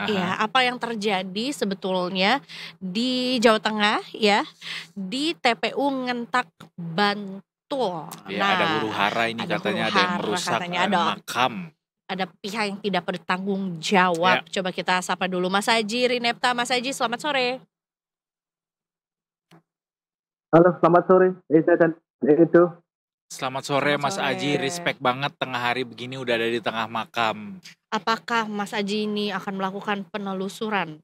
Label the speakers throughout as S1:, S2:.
S1: ya,
S2: Aha.
S1: apa yang terjadi sebetulnya di Jawa Tengah ya, di TPU Ngentak, Bantul.
S2: Ya, ada
S1: Nah,
S2: huru-hara ini
S1: ada
S2: katanya ada yang
S1: huru-hara
S2: merusak
S1: katanya,
S2: makam.
S1: ada pihak yang tidak bertanggung jawab.
S2: Ya,
S1: Coba kita sapa dulu Mas Aji Rinepta. Mas Aji, selamat sore.
S3: Halo, selamat sore. Reza dan Edo.
S2: selamat sore
S1: Selamat
S2: Mas Aji,
S1: sore.
S2: respect banget tengah hari begini udah ada di tengah makam.
S1: Apakah Mas Aji ini akan melakukan penelusuran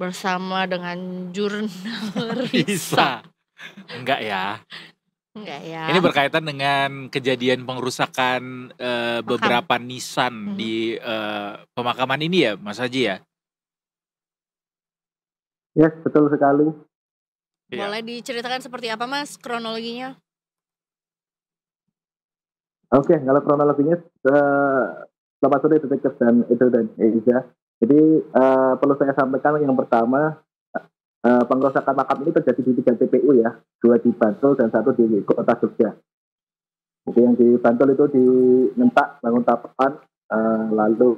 S1: bersama dengan jurnalis?
S2: Bisa. Enggak ya.
S1: Enggak ya.
S2: Ini berkaitan dengan kejadian pengrusakan beberapa nisan di pemakaman ini ya Mas Aji ya?
S3: Yes, betul sekali.
S1: Boleh diceritakan seperti apa Mas kronologinya?
S3: Oke, kalau kronologinya selamat sore Detektif dan Edo dan Eiza. Jadi perlu saya sampaikan yang pertama, pengrusakan makam ini terjadi di 3 TPU ya, 2 di Bantul dan 1 di Kota Jogja. Jadi yang di Bantul itu di Ngentak, Banguntapan, lalu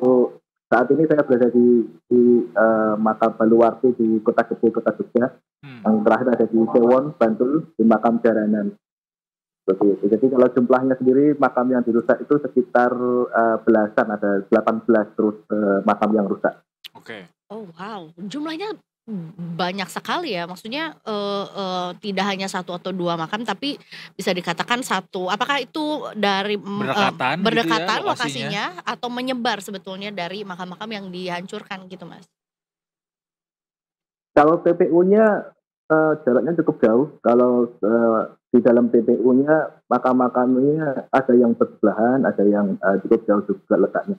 S3: saat ini saya berada di makam Baluwarti di Kota Gede, Kota Jogja. Yang terakhir ada di Sewon, Bantul, di makam Jaranan. Jadi kalau jumlahnya sendiri makam yang dirusak itu sekitar belasan, ada 18 terus makam yang rusak.
S2: Oke.
S1: Oh wow, jumlahnya banyak sekali ya. Maksudnya tidak hanya 1 atau 2 makam, tapi bisa dikatakan 1. Apakah itu dari
S2: Berdekatan gitu ya
S1: lokasinya atau menyebar sebetulnya dari makam-makam yang dihancurkan gitu Mas?
S3: Kalau TPU-nya jaraknya cukup jauh. Kalau di dalam TPU-nya makam-makamnya ada yang bersebelahan, ada yang cukup jauh juga letaknya.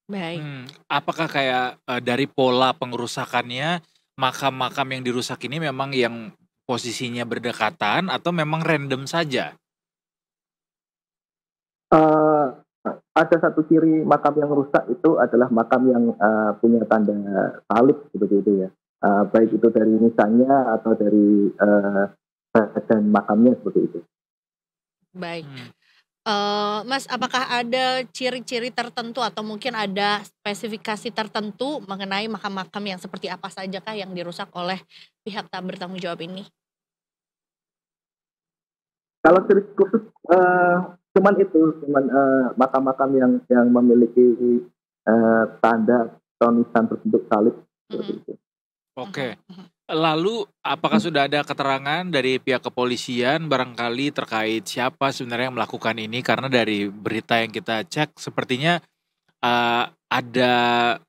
S1: Baik.
S2: Apakah kayak dari pola pengerusakannya makam-makam yang dirusak ini memang yang posisinya berdekatan atau memang random saja?
S3: Ada satu ciri makam yang rusak itu adalah makam yang punya tanda salib seperti itu ya. Baik itu dari nisannya atau dari badan makamnya seperti itu.
S1: Baik. Mas, apakah ada ciri-ciri tertentu atau mungkin ada spesifikasi tertentu mengenai makam-makam yang seperti apa sajakah yang dirusak oleh pihak tak bertanggung jawab ini?
S3: Kalau ciri khusus cuman makam-makam yang memiliki tanda atau nisan berbentuk salib seperti itu.
S2: Oke. Lalu apakah sudah ada keterangan dari pihak kepolisian barangkali terkait siapa sebenarnya yang melakukan ini? Karena dari berita yang kita cek sepertinya ada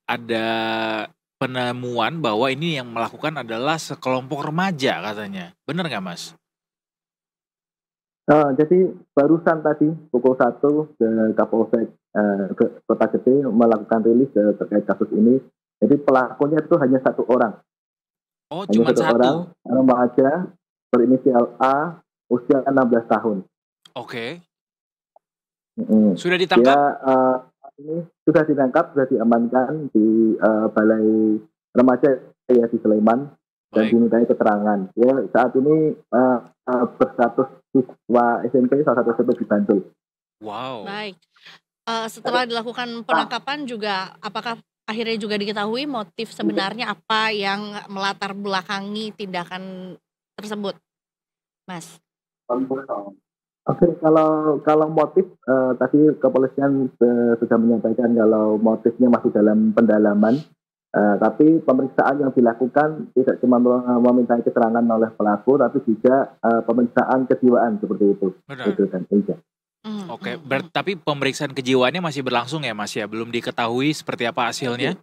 S2: penemuan bahwa ini yang melakukan adalah sekelompok remaja katanya. Benar nggak Mas?
S3: Jadi barusan tadi pukul 1 Kapolsek Kota Gede melakukan rilis terkait kasus ini. Jadi pelakunya itu hanya 1 orang.
S2: Oh,
S3: hanya
S2: cuma
S3: 1
S2: satu
S3: orang, remaja berinisial A, usia 16 tahun.
S2: Oke. Sudah ditangkap?
S3: Dia ini sudah ditangkap, sudah diamankan di Balai Remaja ya di Sleman dan dimintai keterangan. Dia saat ini berstatus siswa SMP salah satu SMP di Bantul.
S2: Wow.
S1: Baik. Setelah dilakukan penangkapan juga apakah akhirnya juga diketahui motif sebenarnya apa yang melatar belakangi tindakan tersebut, Mas?
S3: Oke, kalau motif tadi kepolisian sudah menyampaikan kalau motifnya masih dalam pendalaman. Tapi pemeriksaan yang dilakukan tidak cuma memintai keterangan oleh pelaku, tapi juga pemeriksaan kejiwaan seperti itu.
S2: Benar.
S3: Itu dan Eiza.
S2: Oke, tapi pemeriksaan kejiwaannya masih berlangsung ya Mas ya? Belum diketahui seperti apa hasilnya?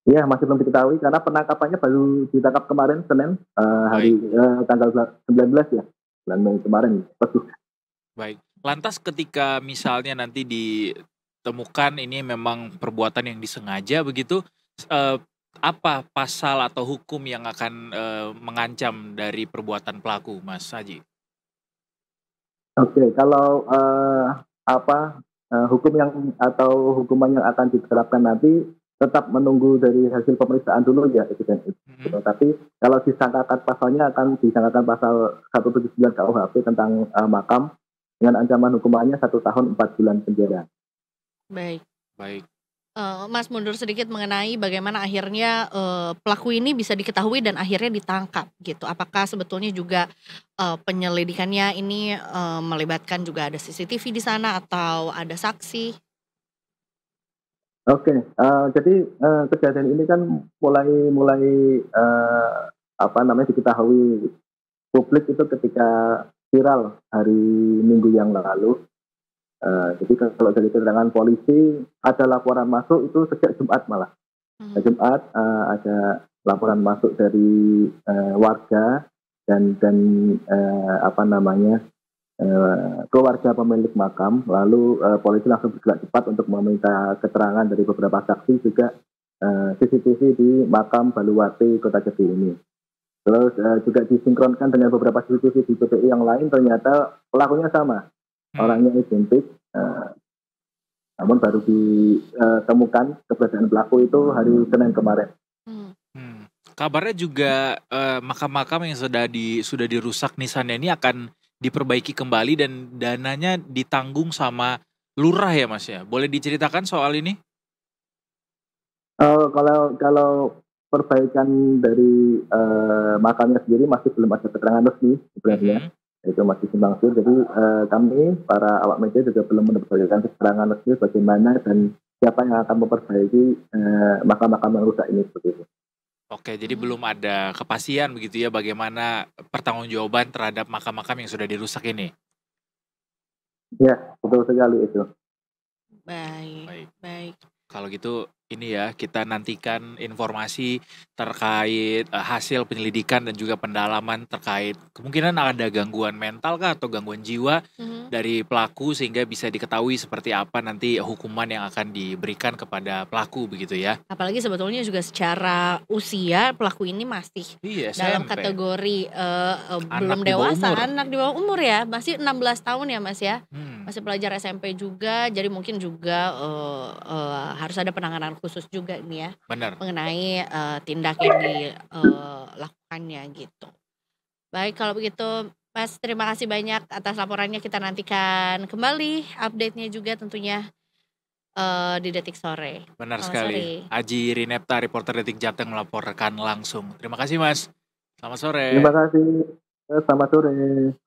S3: Iya, masih belum diketahui karena penangkapannya baru ditangkap kemarin Senin hari tanggal 19 ya, bulan Mei kemarin.
S2: Baik. Lantas ketika misalnya nanti ditemukan ini memang perbuatan yang disengaja begitu, apa pasal atau hukum yang akan mengancam dari perbuatan pelaku, Mas Haji?
S3: Oke, kalau hukum yang atau hukuman yang akan diterapkan nanti tetap menunggu dari hasil pemeriksaan dulu ya itu kan. Tapi kalau disangkakan pasalnya akan disangkakan pasal 179 KUHP tentang makam dengan ancaman hukumannya 1 tahun 4 bulan penjara.
S1: Baik. Mas mundur sedikit mengenai bagaimana akhirnya, pelaku ini bisa diketahui dan akhirnya ditangkap gitu. Apakah sebetulnya juga, penyelidikannya ini, melibatkan juga ada CCTV di sana atau ada saksi?
S3: Oke, jadi, kejadian ini kan mulai mulai, apa namanya, diketahui publik itu ketika viral hari Minggu yang lalu. Jadi kalau dari keterangan polisi, ada laporan masuk itu sejak Jumat malah.
S1: Mhm,
S3: Jumat, ada laporan masuk dari, warga dan, apa namanya, keluarga pemilik makam, lalu, polisi langsung bergerak cepat untuk meminta keterangan dari beberapa saksi juga, CCTV di makam Baluwati Kota Kediri ini. Terus, juga disinkronkan dengan beberapa CCTV di TPI yang lain, ternyata pelakunya sama,
S2: Hmm.
S3: orangnya identik, namun baru ditemukan keberadaan pelaku itu hari Senin kemarin.
S1: mmm,
S2: Hmm. Kabarnya juga makam-makam yang sudah dirusak nisannya ini akan diperbaiki kembali dan dananya ditanggung sama lurah ya Mas ya. Boleh diceritakan soal ini?
S3: Kalau perbaikan dari, makamnya sendiri masih belum ada keterangan resmi sebenarnya,
S2: Mhm.
S3: itu masih simpang siur. Jadi, kami para awak media juga belum mendapatkan keterangan resmi bagaimana dan siapa yang akan memperbaiki, makam-makam yang rusak ini, seperti itu.
S2: Oke, jadi
S1: mhm.
S2: belum ada kepastian begitu ya bagaimana pertanggungjawaban terhadap makam-makam yang sudah dirusak ini.
S3: Ya, betul sekali itu.
S1: Baik
S2: Baik.
S1: baik.
S2: Kalau gitu ini ya kita nantikan informasi terkait hasil penyelidikan dan juga pendalaman terkait kemungkinan ada gangguan mental kah atau gangguan jiwa
S1: Mhm.
S2: dari pelaku sehingga bisa diketahui seperti apa nanti hukuman yang akan diberikan kepada pelaku begitu ya.
S1: Apalagi sebetulnya juga secara usia pelaku ini masih
S2: Iya
S1: dalam
S2: SMP,
S1: kategori,
S2: anak
S1: belum
S2: di bawah
S1: dewasa,
S2: umur.
S1: anak di bawah umur ya, masih 16 tahun ya, Mas, ya?
S2: Hmm,
S1: Masih pelajar SMP juga, jadi mungkin juga, harus ada penanganan khusus juga nih ya,
S2: benar.
S1: mengenai, tindak yang dilakukannya gitu. Baik kalau begitu, Mas, terima kasih banyak atas laporannya, kita nantikan kembali update-nya juga tentunya, di Detik Sore.
S2: Benar
S1: Selamat
S2: sekali.
S1: sore.
S2: Aji Rinepta, reporter Detik Jateng melaporkan langsung. Terima kasih Mas. Selamat sore.
S3: Terima kasih, selamat sore.